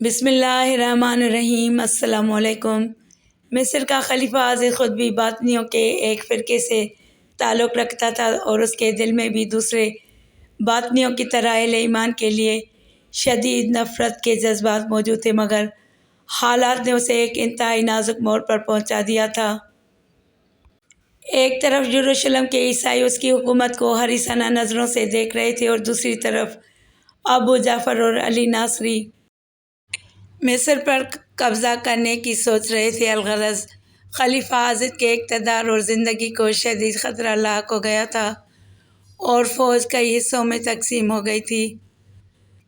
بسم اللہ الرحمن الرحیم۔ السلام علیکم۔ مصر کا خلیفہ عاضد خود بھی باطنیوں کے ایک فرقے سے تعلق رکھتا تھا اور اس کے دل میں بھی دوسرے باطنیوں کی طرح اہل ایمان کے لیے شدید نفرت کے جذبات موجود تھے، مگر حالات نے اسے ایک انتہائی نازک موڑ پر پہنچا دیا تھا۔ ایک طرف یروشلم کے عیسائی اس کی حکومت کو حریصانہ نظروں سے دیکھ رہے تھے اور دوسری طرف ابو جعفر اور علی ناصری مصر پر قبضہ کرنے کی سوچ رہے تھے۔ الغرض خلیفہ عاضد کے اقتدار اور زندگی کو شدید خطرہ لاحق ہو گیا تھا اور فوج کئی حصوں میں تقسیم ہو گئی تھی۔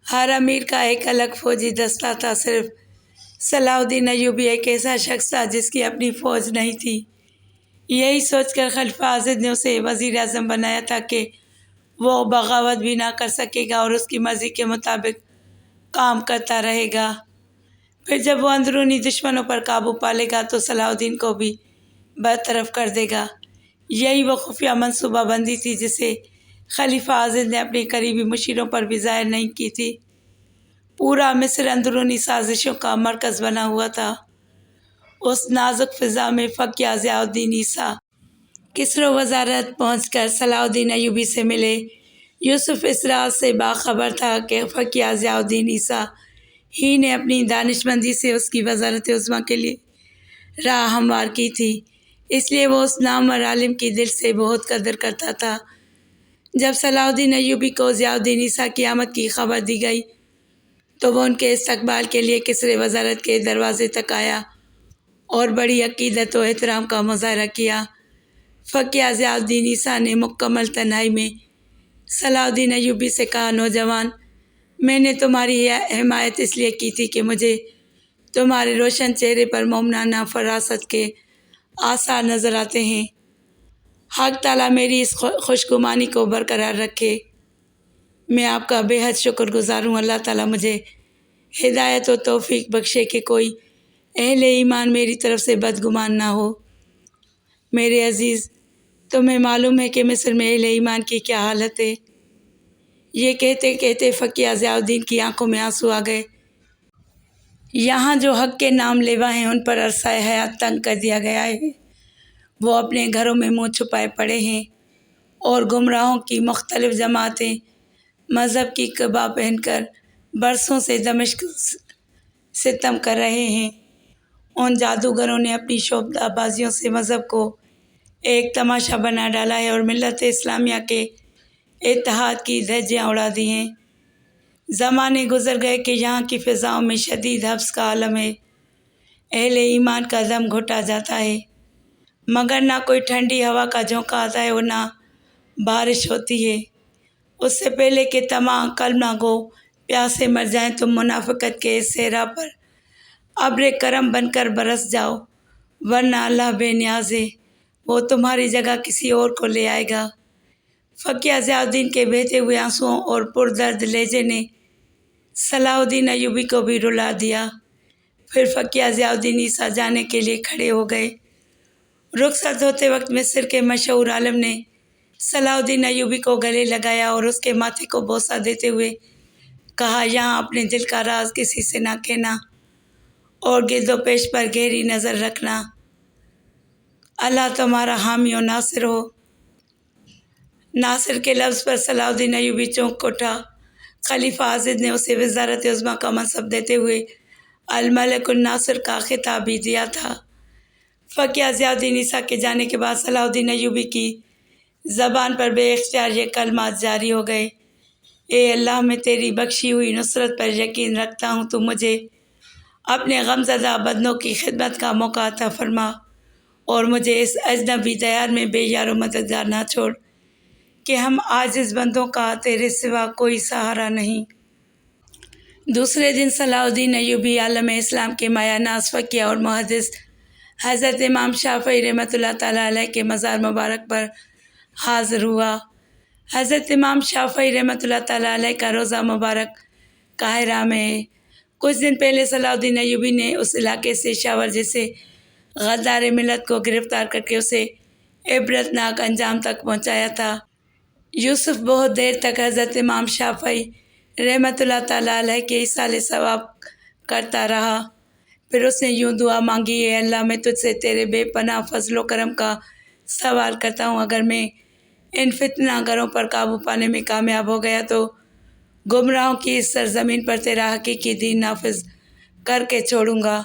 ہر امیر کا ایک الگ فوجی دستہ تھا۔ صرف صلاح الدین ایوبی ایک ایسا شخص تھا جس کی اپنی فوج نہیں تھی۔ یہی سوچ کر خلیفہ عاضد نے اسے وزیر اعظم بنایا تھا کہ وہ بغاوت بھی نہ کر سکے گا اور اس کی مرضی کے مطابق کام کرتا رہے گا۔ پھر جب وہ اندرونی دشمنوں پر قابو پالے گا تو صلاح الدین کو بھی برطرف کر دے گا۔ یہی وہ خفیہ منصوبہ بندی تھی جسے خلیفہ عاضد نے اپنے قریبی مشیروں پر بھی ظاہر نہیں کی تھی۔ پورا مصر اندرونی سازشوں کا مرکز بنا ہوا تھا۔ اس نازک فضا میں فقیہ ضیاء الدین عیسیٰ کسر و وزارت پہنچ کر صلاح الدین ایوبی سے ملے۔ یوسف اس راز سے باخبر تھا کہ فقیہ ضیاء الدین عیسیٰ ہی نے اپنی دانشمندی سے اس کی وزارت عظمیٰ کے لیے راہ ہموار کی تھی، اس لیے وہ اس نامور عالم کی دل سے بہت قدر کرتا تھا۔ جب صلاح الدین ایوبی کو ضیاء الدین عیسیٰ کی آمد کی خبر دی گئی تو وہ ان کے استقبال کے لیے کسر وزارت کے دروازے تک آیا اور بڑی عقیدت و احترام کا مظاہرہ کیا۔ فقیہ ضیاء الدین عیسیٰ نے مکمل تنہائی میں صلاح الدین ایوبی سے کہا، نوجوان، میں نے تمہاری حمایت اس لیے کی تھی کہ مجھے تمہارے روشن چہرے پر مومنانہ فراست کے آثار نظر آتے ہیں۔ حق تعالیٰ میری اس خوشگمانی کو برقرار رکھے۔ میں آپ کا بے حد شکر گزار ہوں۔ اللہ تعالیٰ مجھے ہدایت و توفیق بخشے کہ کوئی اہل ایمان میری طرف سے بدگمان نہ ہو۔ میرے عزیز، تمہیں معلوم ہے کہ مصر میں اہل ایمان کی کیا حالت ہے۔ یہ کہتے کہتے فقیہ ضیاء الدین کی آنکھوں میں آنسو آ گئے۔ یہاں جو حق کے نام لیوا ہیں ان پر عرصہ حیات تنگ کر دیا گیا ہے۔ وہ اپنے گھروں میں منہ چھپائے پڑے ہیں اور گمراہوں کی مختلف جماعتیں مذہب کی قبا پہن کر برسوں سے دمشق ستم کر رہے ہیں۔ ان جادوگروں نے اپنی شعبدہ بازیوں سے مذہب کو ایک تماشا بنا ڈالا ہے اور ملت اسلامیہ کے اتحاد کی دھجیاں اڑا دی ہیں۔ زمانے گزر گئے کہ یہاں کی فضاؤں میں شدید حبس کا عالم ہے۔ اہل ایمان کا دم گھٹا جاتا ہے، مگر نہ کوئی ٹھنڈی ہوا کا جھونکا آتا ہے اور نہ بارش ہوتی ہے۔ اس سے پہلے کہ تمام کلمہ گو پیاسے مر جائیں تم منافقت کے اس صحرا پر ابر کرم بن کر برس جاؤ، ورنہ اللہ بے نیاز ہے، وہ تمہاری جگہ کسی اور کو لے آئے گا۔ فقیہ ضیاء الدین کے بہتے ہوئے آنسوؤں اور پردرد لہجے نے صلاح الدین ایوبی کو بھی رلا دیا۔ پھر فقیہ ضیاء الدین عیسیٰ جانے کے لیے کھڑے ہو گئے۔ رخصت ہوتے وقت مصر کے مشہور عالم نے صلاح الدین ایوبی کو گلے لگایا اور اس کے ماتھے کو بوسہ دیتے ہوئے کہا، یہاں اپنے دل کا راز کسی سے نہ کہنا اور گرد و پیش پر گہری نظر رکھنا۔ اللہ تمہارا حامی و ناصر ہو۔ ناصر کے لفظ پر صلاح الدین ایوبی چونک اٹھا۔ خلیفہ عاضد نے اسے وزارت عظمیٰ کا منصب دیتے ہوئے الملک الناصر کا خطاب بھی دیا تھا۔ فقیہ ضیاء الدین عیسیٰ کے جانے کے بعد صلاح الدین ایوبی کی زبان پر بے اختیار یہ کلمات جاری ہو گئے، اے اللہ، میں تیری بخشی ہوئی نصرت پر یقین رکھتا ہوں، تو مجھے اپنے غمزدہ بدنوں کی خدمت کا موقع عطا فرما اور مجھے اس اجنبی دیار میں بے یار و مددگار نہ چھوڑ کہ ہم عاجز بندوں کا تیرے سوا کوئی سہارا نہیں۔ دوسرے دن صلاح الدین ایوبی عالم اسلام کے مایہ ناز فقیہ اور محدث حضرت امام شافعی رحمۃ اللہ تعالیٰ علیہ کے مزار مبارک پر حاضر ہوا۔ حضرت امام شافعی رحمۃ اللہ تعالیٰ علیہ کا روضہ مبارک قاہرہ میں ہے۔ کچھ دن پہلے صلاح الدین ایوبی نے اس علاقے سے شاور جیسے غدار ملت کو گرفتار کر کے اسے عبرتناک انجام تک پہنچایا تھا۔ یوسف بہت دیر تک حضرت امام شافعی رحمۃ اللہ تعالیٰ علیہ کے ایصال ثواب کرتا رہا۔ پھر اس نے یوں دعا مانگی، اے اللہ، میں تجھ سے تیرے بے پناہ فضل و کرم کا سوال کرتا ہوں، اگر میں ان فتنہ گروں پر قابو پانے میں کامیاب ہو گیا تو گمراہوں کی اس سرزمین پر تیرا حقیقی دین نافذ کر کے چھوڑوں گا۔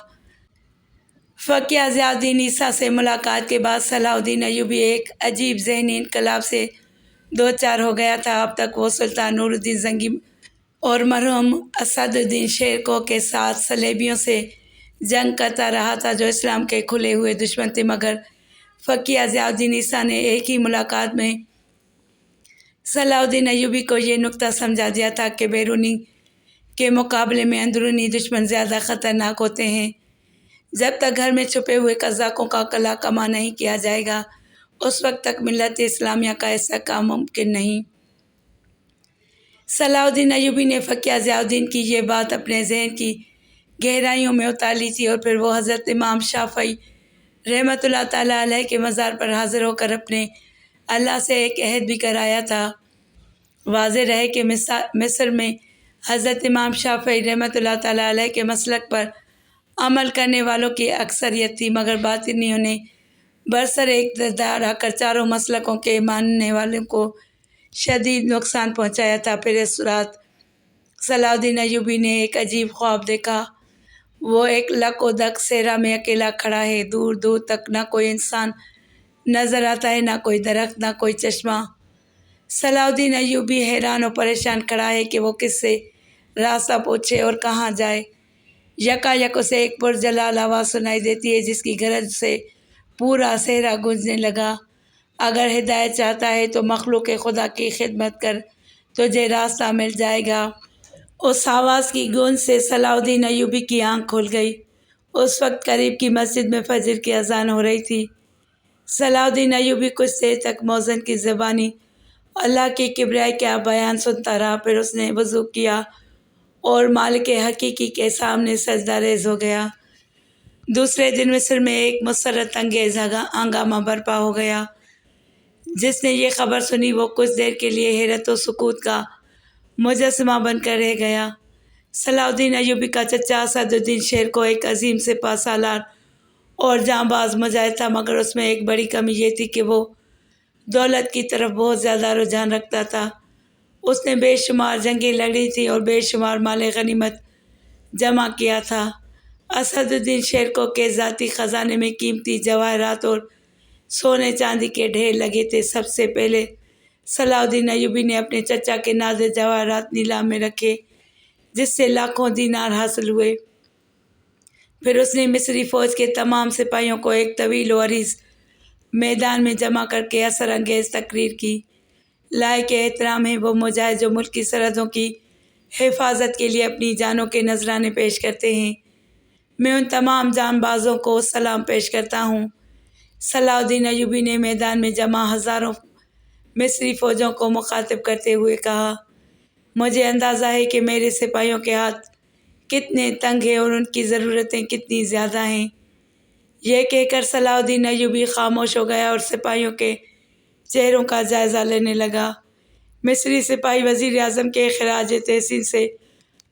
فقیہ ضیاء الدین عیسیٰ سے ملاقات کے بعد صلاح الدین ایوبی ایک عجیب ذہنی انقلاب سے دوچار ہو گیا تھا۔ اب تک وہ سلطان نور الدین زنگی اور مرحوم اسد الدین شیرکوہ کے ساتھ صلیبیوں سے جنگ کرتا رہا تھا، جو اسلام کے کھلے ہوئے دشمن تھے، مگر فقیہ ضیاء الدین عیسیٰ نے ایک ہی ملاقات میں صلاح الدین ایوبی کو یہ نکتہ سمجھا دیا تھا کہ بیرونی کے مقابلے میں اندرونی دشمن زیادہ خطرناک ہوتے ہیں۔ جب تک گھر میں چھپے ہوئے قزاقوں کا قلع کما نہیں کیا جائے گا، اس وقت تک ملت اسلامیہ کا استحکام ممکن نہیں۔ صلاح الدین ایوبی نے فقیہ ضیاء الدین کی یہ بات اپنے ذہن کی گہرائیوں میں اتار لی تھی، اور پھر وہ حضرت امام شافعی رحمۃ اللہ تعالیٰ علیہ کے مزار پر حاضر ہو کر اپنے اللہ سے ایک عہد بھی کرایا تھا۔ واضح رہے کہ مصر میں حضرت امام شافعی رحمۃ اللہ تعالیٰ علیہ کے مسلک پر عمل کرنے والوں کی اکثریت تھی، مگر باطنیوں نے برسر اقتدار آ کر چاروں مسلکوں کے ماننے والوں کو شدید نقصان پہنچایا تھا۔ پھر اس رات صلاح الدین ایوبی نے ایک عجیب خواب دیکھا۔ وہ ایک لک و دک صحرا میں اکیلا کھڑا ہے، دور دور تک نہ کوئی انسان نظر آتا ہے، نہ کوئی درخت، نہ کوئی چشمہ۔ صلاح الدین ایوبی حیران و پریشان کھڑا ہے کہ وہ کس سے راستہ پوچھے اور کہاں جائے۔ یکایک اسے ایک پرجلال آواز سنائی دیتی ہے، جس کی گرج سے پورا صحرا گونجنے لگا۔ اگر ہدایت چاہتا ہے تو مخلوق خدا کی خدمت کر، تجھے راستہ مل جائے گا۔ اس آواز کی گونج سے صلاح الدین ایوبی کی آنکھ کھل گئی۔ اس وقت قریب کی مسجد میں فجر کی اذان ہو رہی تھی۔ صلاح الدین ایوبی کچھ دیر تک مؤذن کی زبانی اللہ کی کبریائی کا بیان سنتا رہا، پھر اس نے وضو کیا اور مالک حقیقی کے سامنے سجدہ ریز ہو گیا۔ دوسرے دن مصر میں ایک مسرت انگیز ہنگامہ برپا ہو گیا۔ جس نے یہ خبر سنی وہ کچھ دیر کے لیے حیرت و سکوت کا مجسمہ بن کر رہ گیا۔ صلاح الدین ایوبی کا چچا اسد الدین شیرکوہ ایک عظیم سپہ سالار اور جانباز مجاہد تھا، مگر اس میں ایک بڑی کمی یہ تھی کہ وہ دولت کی طرف بہت زیادہ رجحان رکھتا تھا۔ اس نے بے شمار جنگیں لڑی تھیں اور بے شمار مال غنیمت جمع کیا تھا۔ اسد الدین شیرکوہ کے ذاتی خزانے میں قیمتی جواہرات اور سونے چاندی کے ڈھیر لگے تھے۔ سب سے پہلے صلاح الدین ایوبی نے اپنے چچا کے نادر جواہرات نیلام میں رکھے، جس سے لاکھوں دینار حاصل ہوئے۔ پھر اس نے مصری فوج کے تمام سپاہیوں کو ایک طویل و عریض میدان میں جمع کر کے اثر انگیز تقریر کی۔ لائق احترام ہیں وہ مجاہد جو ملک کی سرحدوں کی حفاظت کے لیے اپنی جانوں کے نذرانے پیش کرتے ہیں۔ میں ان تمام جان بازوں کو سلام پیش کرتا ہوں۔ صلاح الدین ایوبی نے میدان میں جمع ہزاروں مصری فوجوں کو مخاطب کرتے ہوئے کہا، مجھے اندازہ ہے کہ میرے سپاہیوں کے ہاتھ کتنے تنگ ہیں اور ان کی ضرورتیں کتنی زیادہ ہیں۔ یہ کہہ کر صلاح الدین ایوبی خاموش ہو گیا اور سپاہیوں کے چہروں کا جائزہ لینے لگا۔ مصری سپاہی وزیر اعظم کے خراج تحسین سے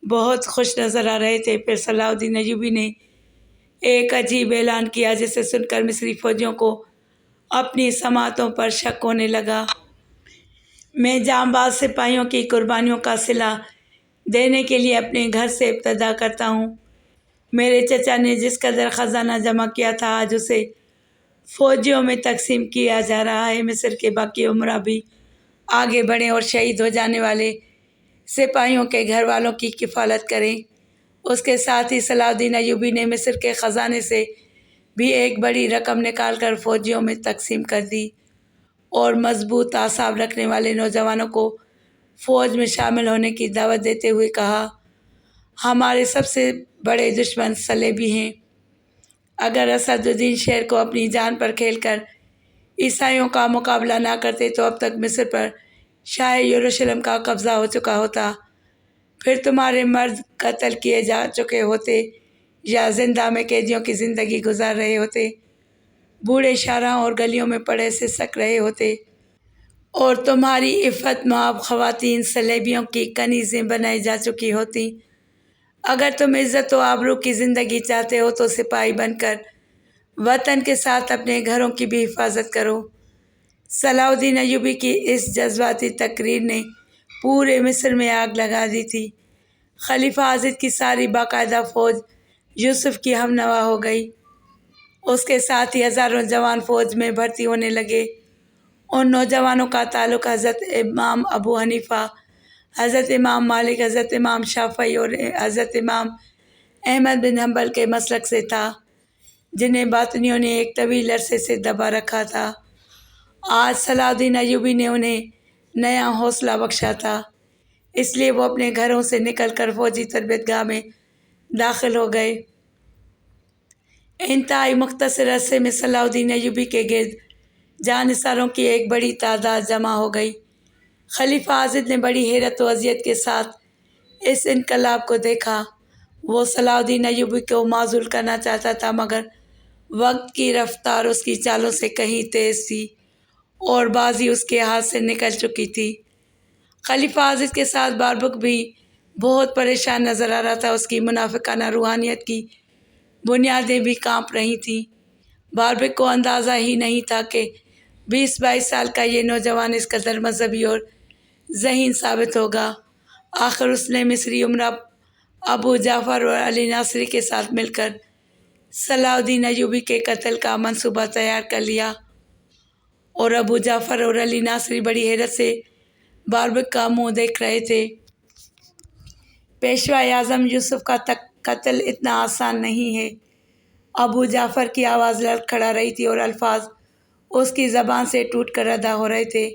بہت خوش نظر آ رہے تھے۔ پھر صلاح الدین ایوبی نے ایک عجیب اعلان کیا، جسے سن کر مصری فوجیوں کو اپنی سماعتوں پر شک ہونے لگا۔ میں جانباز سپاہیوں کی قربانیوں کا صلہ دینے کے لیے اپنے گھر سے ابتدا کرتا ہوں۔ میرے چچا نے جس قدر خزانہ جمع کیا تھا، آج اسے فوجیوں میں تقسیم کیا جا رہا ہے۔ مصر کے باقی امراء بھی آگے بڑھیں اور شہید ہو جانے والے سپاہیوں کے گھر والوں کی کفالت کریں۔ اس کے ساتھ ہی صلاح الدین ایوبی نے مصر کے خزانے سے بھی ایک بڑی رقم نکال کر فوجیوں میں تقسیم کر دی اور مضبوط اعصاب رکھنے والے نوجوانوں کو فوج میں شامل ہونے کی دعوت دیتے ہوئے کہا، ہمارے سب سے بڑے دشمن صلیبی ہیں۔ اگر اسد الدین شیرکوہ اپنی جان پر کھیل کر عیسائیوں کا مقابلہ نہ کرتے تو اب تک مصر پر شاہ یروشلم کا قبضہ ہو چکا ہوتا۔ پھر تمہارے مرد قتل کیے جا چکے ہوتے یا زندہ میں قیدیوں کی زندگی گزار رہے ہوتے، بوڑھے شاہراہوں اور گلیوں میں پڑے سسک رہے ہوتے، اور تمہاری عفت مآب خواتین صلیبیوں کی کنیزیں بنائی جا چکی ہوتی۔ اگر تم عزت و آبرو کی زندگی چاہتے ہو تو سپاہی بن کر وطن کے ساتھ اپنے گھروں کی بھی حفاظت کرو۔ صلاح الدین ایوبی کی اس جذباتی تقریر نے پورے مصر میں آگ لگا دی تھی۔ خلیفہ عازد کی ساری باقاعدہ فوج یوسف کی ہم نوا ہو گئی۔ اس کے ساتھ ہی ہزاروں جوان فوج میں بھرتی ہونے لگے۔ ان نوجوانوں کا تعلق حضرت امام ابو حنیفہ، حضرت امام مالک، حضرت امام شافعی اور حضرت امام احمد بن حنبل کے مسلک سے تھا، جنہیں باطنیوں نے ایک طویل عرصے سے دبا رکھا تھا۔ آج صلاح الدین ایوبی نے انہیں نیا حوصلہ بخشا تھا، اس لیے وہ اپنے گھروں سے نکل کر فوجی تربیت گاہ میں داخل ہو گئے۔ انتہائی مختصر عرصے میں صلاح الدین ایوبی کے گرد جانثاروں کی ایک بڑی تعداد جمع ہو گئی۔ خلیفہ عازد نے بڑی حیرت و اذیت کے ساتھ اس انقلاب کو دیکھا۔ وہ صلاح الدین ایوبی کو معزول کرنا چاہتا تھا، مگر وقت کی رفتار اس کی چالوں سے کہیں تیز تھی اور بازی اس کے ہاتھ سے نکل چکی تھی۔ خلیفہ عازد کے ساتھ باربک بھی بہت پریشان نظر آ رہا تھا۔ اس کی منافقانہ روحانیت کی بنیادیں بھی کانپ رہی تھیں۔ باربک کو اندازہ ہی نہیں تھا کہ 20-22 سال کا یہ نوجوان اس قدر مذہبی اور ذہین ثابت ہوگا۔ آخر اس نے مصری امراء ابو جعفر اور علی ناصری کے ساتھ مل کر صلاح الدین ایوبی کے قتل کا منصوبہ تیار کر لیا، اور ابو جعفر اور علی ناصری بڑی حیرت سے باربک کا منہ دیکھ رہے تھے۔ پیشوا اعظم یوسف کا قتل اتنا آسان نہیں ہے۔ ابو جعفر کی آواز لڑکھڑا رہی تھی اور الفاظ اس کی زبان سے ٹوٹ کر ادا ہو رہے تھے۔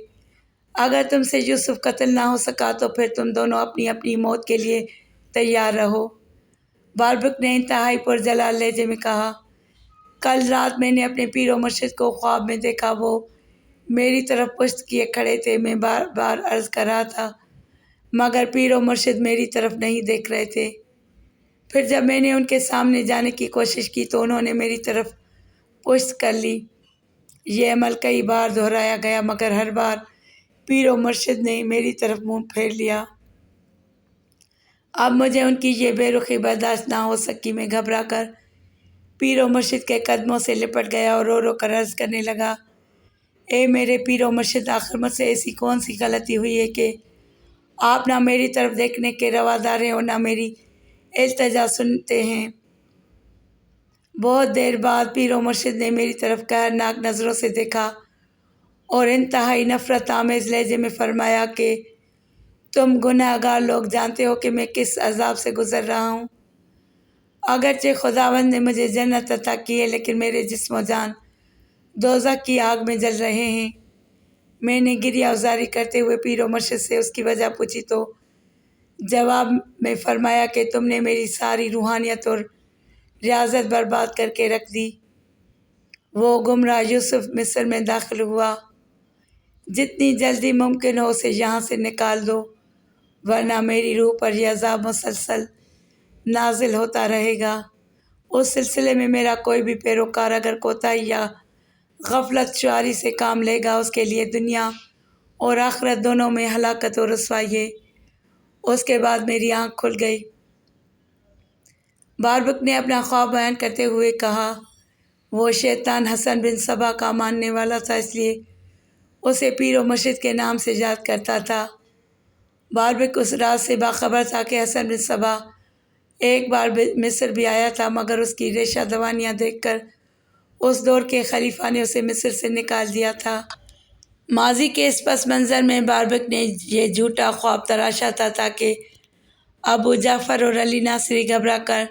اگر تم سے یوسف قتل نہ ہو سکا تو پھر تم دونوں اپنی اپنی موت کے لیے تیار رہو۔ باربک نے انتہائی پرجلال لہجے میں کہا، کل رات میں نے اپنے پیر و مرشد کو خواب میں دیکھا، وہ میری طرف پشت کیے کھڑے تھے۔ میں بار بار عرض کر رہا تھا، مگر پیر و مرشد میری طرف نہیں دیکھ رہے تھے۔ پھر جب میں نے ان کے سامنے جانے کی کوشش کی تو انہوں نے میری طرف پشت کر لی۔ یہ عمل کئی بار دہرایا گیا، مگر ہر بار پیر و مرشد نے میری طرف منہ پھیر لیا۔ اب مجھے ان کی یہ بے رخی برداشت نہ ہو سکی۔ میں گھبرا کر پیر و مرشد کے قدموں سے لپٹ گیا اور رو رو کر عرض کرنے لگا، اے میرے پیر و مرشد، آخر مجھ سے ایسی کون سی غلطی ہوئی ہے کہ آپ نہ میری طرف دیکھنے کے روادار ہیں اور نہ میری التجا سنتے ہیں۔ بہت دیر بعد پیر و مرشد نے میری طرف قہرناک نظروں سے دیکھا اور انتہائی نفرت آمیز لہجے میں فرمایا کہ تم گناہ گار لوگ جانتے ہو کہ میں کس عذاب سے گزر رہا ہوں۔ اگرچہ خداوند نے مجھے جنت عطا کی ہے، لیکن میرے جسم و جان دوزخ کی آگ میں جل رہے ہیں۔ میں نے گریہ ازاری کرتے ہوئے پیر و مرشد سے اس کی وجہ پوچھی تو جواب میں فرمایا کہ تم نے میری ساری روحانیت اور ریاضت برباد کر کے رکھ دی۔ وہ گمراہ یوسف مصر میں داخل ہوا، جتنی جلدی ممکن ہو اسے یہاں سے نکال دو، ورنہ میری روح پر یہ عذاب مسلسل نازل ہوتا رہے گا۔ اس سلسلے میں میرا کوئی بھی پیروکار اگر کوتاہی یا غفلت شعاری سے کام لے گا، اس کے لیے دنیا اور آخرت دونوں میں ہلاکت و رسوائی ہے۔ اس کے بعد میری آنکھ کھل گئی۔ باربک نے اپنا خواب بیان کرتے ہوئے کہا، وہ شیطان حسن بن صبا کا ماننے والا تھا، اس لیے اسے پیر و مرشد کے نام سے یاد کرتا تھا۔ باربک اس راز سے باخبر تھا کہ حسن بن صبا ایک بار مصر بھی آیا تھا، مگر اس کی ریشہ دوانیاں دیکھ کر اس دور کے خلیفہ نے اسے مصر سے نکال دیا تھا۔ ماضی کے اس پس منظر میں باربک نے یہ جھوٹا خواب تراشا تھا تاکہ ابو جعفر اور علی ناصری گھبرا کر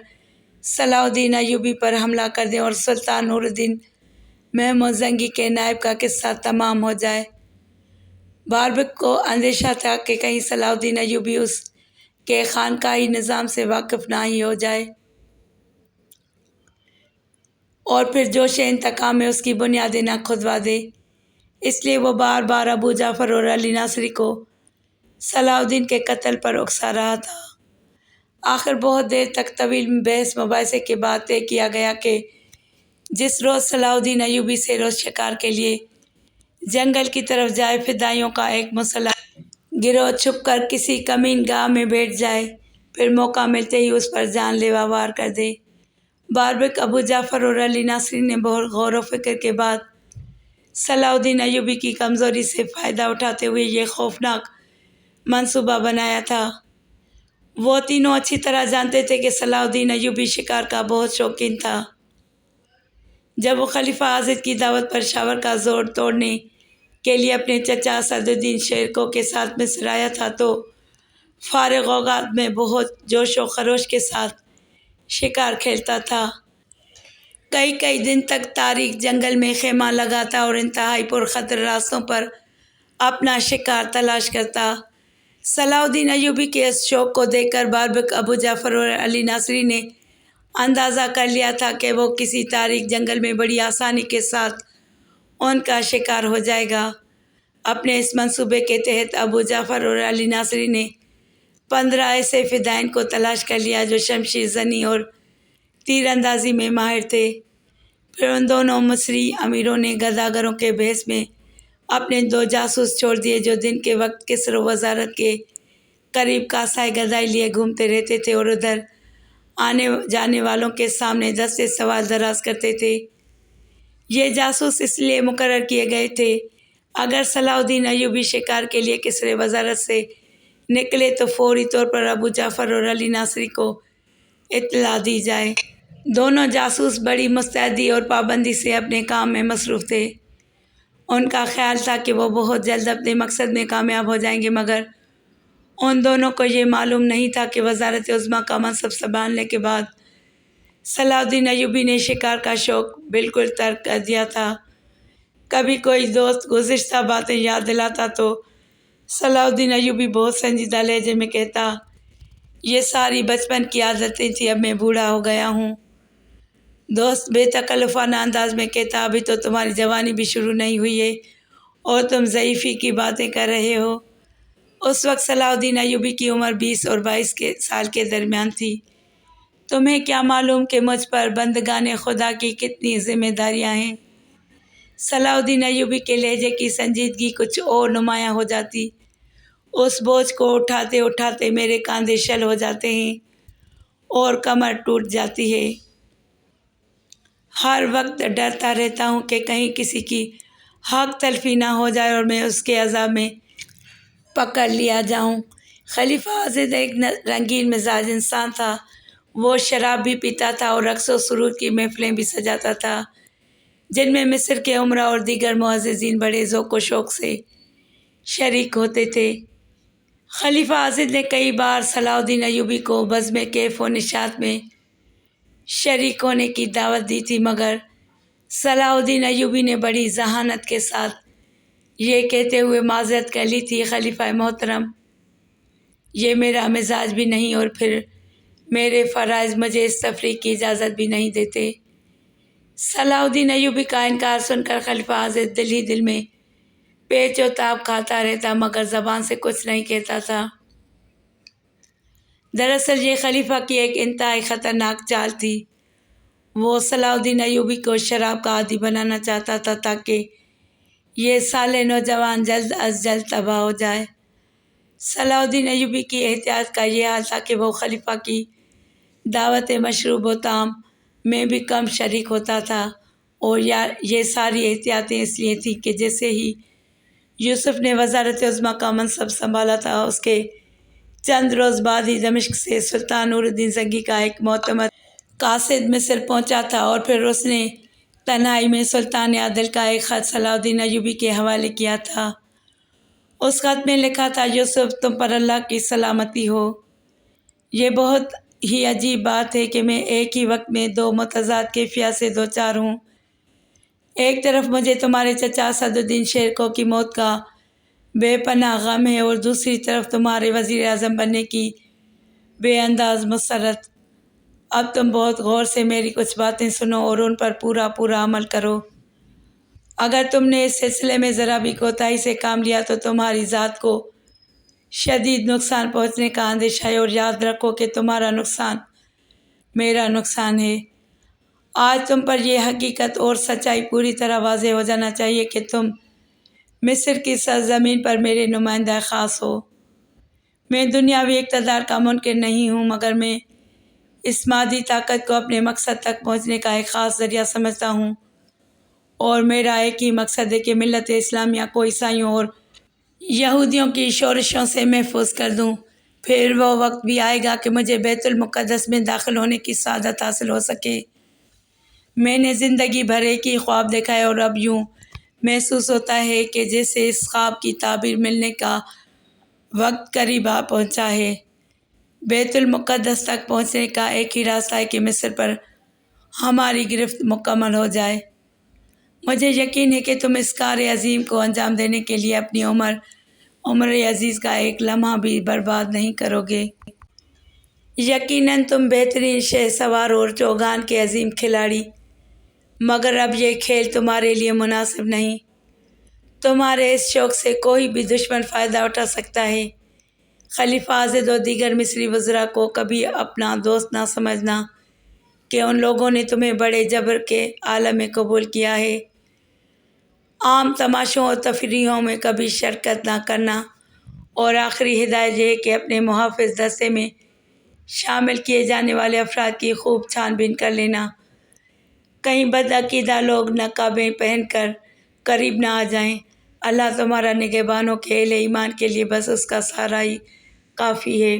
صلاح الدین ایوبی پر حملہ کر دیں اور سلطان نور الدین محمود زنگی کے نائب کا قصہ تمام ہو جائے۔ باربک کو اندیشہ تھا کہ کہیں صلاح الدین ایوبی اس کے خانقاہی نظام سے واقف نہ ہی ہو جائے اور پھر جوش انتقام میں اس کی بنیادیں نہ کھدوا دے۔ اس لیے وہ بار بار ابو جعفر اور علی ناصری کو صلاح الدین کے قتل پر اکسا رہا تھا۔ آخر بہت دیر تک طویل بحث مباحثے کے بعد طے کیا گیا کہ جس روز صلاح الدین ایوبی سے روز شکار کے لیے جنگل کی طرف جائے، فدائیوں کا ایک مسلح گروہ چھپ کر کسی کمین گاہ میں بیٹھ جائے پھر موقع ملتے ہی اس پر جان لیوا وار کر دے۔ باربک ابو جعفر اور علی ناصری نے بہت غور و فکر کے بعد صلاح الدین ایوبی کی کمزوری سے فائدہ اٹھاتے ہوئے یہ خوفناک منصوبہ بنایا تھا۔ وہ تینوں اچھی طرح جانتے تھے کہ صلاح الدین ایوبی شکار کا بہت شوقین تھا۔ جب وہ خلیفہ آزد کی دعوت پر شاور کا زور توڑنے کے لیے اپنے چچا اسدالدین شیرکو کے ساتھ مصر آیا تھا تو فارغ اوقات میں بہت جوش و خروش کے ساتھ شکار کھیلتا تھا۔ کئی دن تک تاریک جنگل میں خیمہ لگاتا اور انتہائی پرخطر راستوں پر اپنا شکار تلاش کرتا۔ صلاح الدین ایوبی کے اس شوق کو دیکھ کر باربک ابو جعفر اور علی ناصری نے اندازہ کر لیا تھا کہ وہ کسی تاریک جنگل میں بڑی آسانی کے ساتھ ان کا شکار ہو جائے گا۔ اپنے اس منصوبے کے تحت ابو جعفر اور علی ناصری نے 15 ایسے فدائین کو تلاش کر لیا جو شمشیر زنی اور تیر اندازی میں ماہر تھے۔ پھر ان دونوں مصری امیروں نے گداگروں کے بھیس میں اپنے 2 جاسوس چھوڑ دیے جو دن کے وقت کسر و وزارت کے قریب کاسائے گدائی لیے گھومتے رہتے تھے اور ادھر آنے جانے والوں کے سامنے دستے سوال دراز کرتے تھے۔ یہ جاسوس اس لیے مقرر کیے گئے تھے اگر صلاح الدین ایوبی شکار کے لیے کسر وزارت سے نکلے تو فوری طور پر ابو جعفر اور علی ناصری کو اطلاع دی جائے۔ دونوں جاسوس بڑی مستعدی اور پابندی سے اپنے کام میں مصروف تھے۔ ان کا خیال تھا کہ وہ بہت جلد اپنے مقصد میں کامیاب ہو جائیں گے، مگر ان دونوں کو یہ معلوم نہیں تھا کہ وزارت عظمیٰ کا منصب سنبھالنے کے بعد صلاح الدین ایوبی نے شکار کا شوق بالکل ترک کر دیا تھا۔ کبھی کوئی دوست گزشتہ باتیں یاد دلاتا تو صلاح الدین ایوبی بہت سنجیدہ لہجے میں کہتا، یہ ساری بچپن کی عادتیں تھیں، اب میں بوڑھا ہو گیا ہوں۔ دوست بے تکلفانہ انداز میں کہتا، ابھی تو تمہاری جوانی بھی شروع نہیں ہوئی ہے اور تم ضعیفی کی باتیں کر رہے ہو۔ اس وقت صلاح الدین ایوبی کی عمر 20 اور 22 سال کے درمیان تھی۔ تمہیں کیا معلوم کہ مجھ پر بندگان خدا کی کتنی ذمہ داریاں ہیں۔ صلاح الدین ایوبی کے لہجے کی سنجیدگی کچھ اور نمایاں ہو جاتی۔ اس بوجھ کو اٹھاتے اٹھاتے میرے کاندھے شل ہو جاتے ہیں اور کمر ٹوٹ جاتی ہے۔ ہر وقت ڈرتا رہتا ہوں کہ کہیں کسی کی حق تلفی نہ ہو جائے اور میں اس کے عذاب میں پکڑ لیا جاؤں۔ خلیفہ آزد ایک رنگین مزاج انسان تھا۔ وہ شراب بھی پیتا تھا اور رقص و سرور کی محفلیں بھی سجاتا تھا جن میں مصر کے امراء اور دیگر معززین بڑے ذوق و شوق سے شریک ہوتے تھے۔ خلیفہ آزد نے کئی بار صلاح الدین ایوبی کو بزم کیف و نشاط میں شریک ہونے کی دعوت دی تھی، مگر صلاح الدین ایوبی نے بڑی ذہانت کے ساتھ یہ کہتے ہوئے معذرت کر لی تھی، خلیفہ محترم، یہ میرا مزاج بھی نہیں اور پھر میرے فرائض مجھے اس تفریح کی اجازت بھی نہیں دیتے۔ صلاح الدین ایوبی کا انکار سن کر خلیفہ آزد دل ہی دل میں پیچ و تاب کھاتا رہتا مگر زبان سے کچھ نہیں کہتا تھا۔ دراصل یہ خلیفہ کی ایک انتہائی خطرناک چال تھی۔ وہ صلاح الدین ایوبی کو شراب کا عادی بنانا چاہتا تھا تاکہ یہ صالح نوجوان جلد از جلد تباہ ہو جائے۔ صلاح الدین ایوبی کی احتیاط کا یہ حال تھا کہ وہ خلیفہ کی دعوت مشروب و طعام میں بھی کم شریک ہوتا تھا، اور یہ ساری احتیاطیں اس لیے تھیں کہ جیسے ہی یوسف نے وزارت عظمیٰ کا منصب سنبھالا تھا، اس کے چند روز بعد ہی دمشق سے سلطان نور الدین زنگی کا ایک معتمد قاصد مصر پہنچا تھا، اور پھر اس نے تنہائی میں سلطان عادل کا ایک خط صلاح الدین ایوبی کے حوالے کیا تھا۔ اس خط میں لکھا تھا، یوسف، تم پر اللہ کی سلامتی ہو۔ یہ بہت ہی عجیب بات ہے کہ میں ایک ہی وقت میں 2 متضاد کیفیات سے دوچار ہوں۔ ایک طرف مجھے تمہارے چچا اسدالدین شیرکو کی موت کا بے پناہ غم ہے اور دوسری طرف تمہارے وزیر اعظم بننے کی بے انداز مسرت۔ اب تم بہت غور سے میری کچھ باتیں سنو اور ان پر پورا عمل کرو۔ اگر تم نے اس سلسلے میں ذرا بھی کوتاہی سے کام لیا تو تمہاری ذات کو شدید نقصان پہنچنے کا اندیشہ ہے، اور یاد رکھو کہ تمہارا نقصان میرا نقصان ہے۔ آج تم پر یہ حقیقت اور سچائی پوری طرح واضح ہو جانا چاہیے کہ تم مصر کی سرزمین پر میرے نمائندہ خاص ہو۔ میں دنیاوی اقتدار کا منکر نہیں ہوں، مگر میں اس مادی طاقت کو اپنے مقصد تک پہنچنے کا ایک خاص ذریعہ سمجھتا ہوں، اور میرا ایک ہی مقصد ہے کہ ملت اسلامیہ کو عیسائیوں اور یہودیوں کی شورشوں سے محفوظ کر دوں۔ پھر وہ وقت بھی آئے گا کہ مجھے بیت المقدس میں داخل ہونے کی سعادت حاصل ہو سکے۔ میں نے زندگی بھر ایک ہی خواب دیکھا ہے، اور اب یوں محسوس ہوتا ہے کہ جیسے اس خواب کی تعبیر ملنے کا وقت قریب آ پہنچا ہے۔ بیت المقدس تک پہنچنے کا ایک ہی راستہ ہے کہ مصر پر ہماری گرفت مکمل ہو جائے۔ مجھے یقین ہے کہ تم اس کار عظیم کو انجام دینے کے لیے اپنی عمر عزیز کا ایک لمحہ بھی برباد نہیں کرو گے۔ یقیناً تم بہترین شہ سوار اور چوگان کے عظیم کھلاڑی، مگر اب یہ کھیل تمہارے لیے مناسب نہیں۔ تمہارے اس شوق سے کوئی بھی دشمن فائدہ اٹھا سکتا ہے۔ خلیفہ آزد اور دیگر مصری وزراء کو کبھی اپنا دوست نہ سمجھنا کہ ان لوگوں نے تمہیں بڑے جبر کے عالم میں قبول کیا ہے۔ عام تماشوں اور تفریحوں میں کبھی شرکت نہ کرنا، اور آخری ہدایت یہ ہے کہ اپنے محافظ دستے میں شامل کیے جانے والے افراد کی خوب چھان بین کر لینا۔ کہیں بدعقیدہ لوگ نقابیں پہن کر قریب نہ آ جائیں۔ اللہ تمہارا نگہبان ہو کہ اہل ایمان کے لیے بس اس کا سہارا ہی کافی ہے۔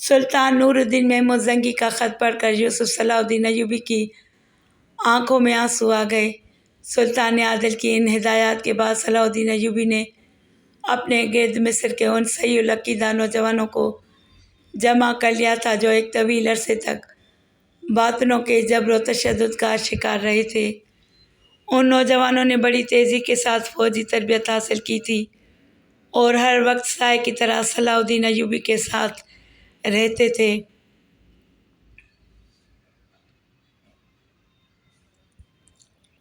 سلطان نور الدین محمود زنگی کا خط پڑھ کر یوسف صلاح الدین ایوبی کی آنکھوں میں آنسو آ گئے۔ سلطان عادل کی ان ہدایات کے بعد صلاح الدین ایوبی نے اپنے گرد مصر کے ان صحیح العقیدہ نوجوانوں کو جمع کر لیا تھا جو ایک طویل عرصے تک باطنوں کے جبر و تشدد کا شکار رہے تھے۔ ان نوجوانوں نے بڑی تیزی کے ساتھ فوجی تربیت حاصل کی تھی، اور ہر وقت سائے کی طرح صلاح الدین ایوبی کے ساتھ رہتے تھے۔